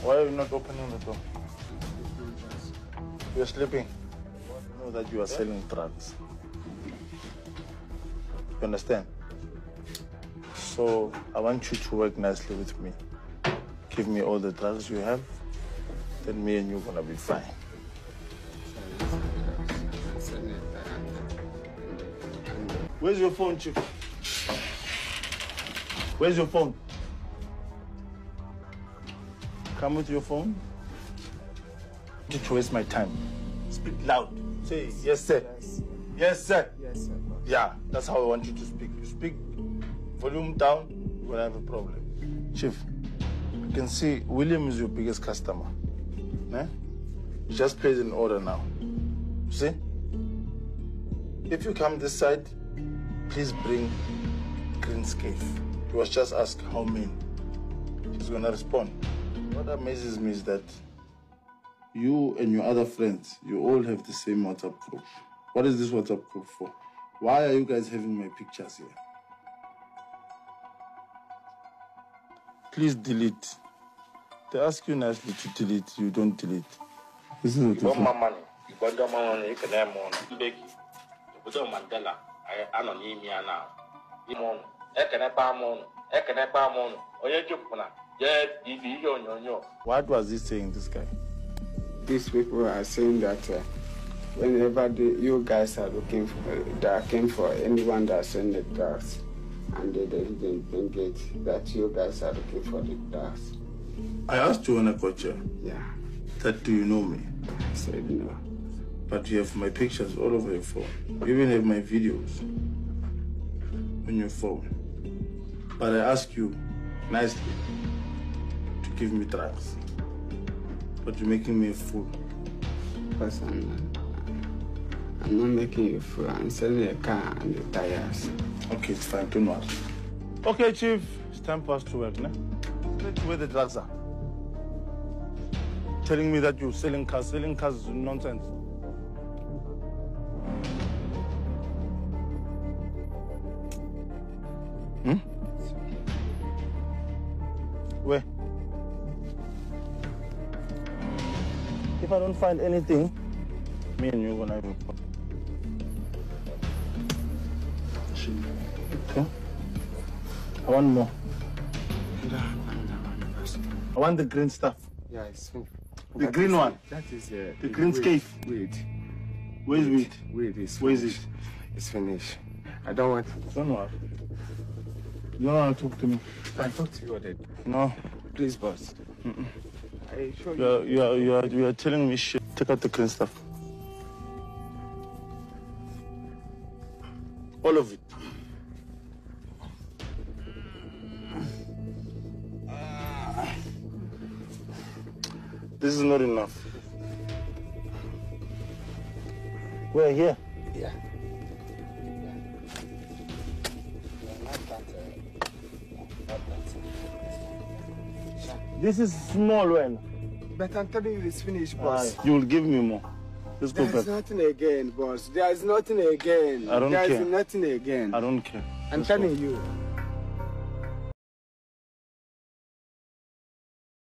Why are you not opening the door? You're sleeping. You know that you are selling drugs. You understand? So I want you to work nicely with me. Give me all the drugs you have, then me and you are gonna be fine. Where's your phone, Chief? Where's your phone? Come with your phone. Don't waste my time. Speak loud. Say, yes, sir. Yes, yes sir. Yes, sir. Yeah, that's how I want you to speak. You speak volume down, you're gonna have a problem. Chief, I can see William is your biggest customer. Eh? You just placed an order now. You see? If you come this side, please bring green scale. He was just asked how many. He's gonna respond. What amazes me is that you and your other friends, you all have the same WhatsApp group. What is this WhatsApp group for? Why are you guys having my pictures here? Please delete. They ask you nicely to delete, you don't delete. This is what you want my money. You want my money, you can have money. Beg you. You don't Mandela. I don't need me now. You want, I can have money. I can have money. Oh, you're joking. What was he saying, this guy? These people are saying that whenever you guys are looking for, they are looking for anyone that send the drugs, and they didn't bring it, that you guys are looking for the drugs. I asked you on a culture. Yeah. That do you know me? I said no. But you have my pictures all over your phone. You even have my videos on your phone. But I ask you nicely to give me drugs. But you're making me a fool. Because I'm not making you a fool. I'm selling a car and the tires. Okay, it's fine. Don't worry. Okay, Chief. It's time for us to work, no? Let's where the drugs are. Telling me that you're selling cars. Selling cars is nonsense. Where? If I don't find anything, me and you are gonna have a problem. Okay? I want more. I want the green stuff. Yeah, it's finished. The green one. That is the green scave. Wait. Where's it? Wait, it's finished. Where is it? It's finished. I don't want. Don't worry. You don't want to talk to me. I talk to you already. No. Please, boss. I show you are telling me shit. Take out the green stuff. All of it. This is not enough. We're here. Yeah. This is small one. But I'm telling you, it's finished, boss. You will give me more. Let's go back. There's nothing again, boss. There's nothing again. I don't care. There's nothing again. I don't care. I'm telling you.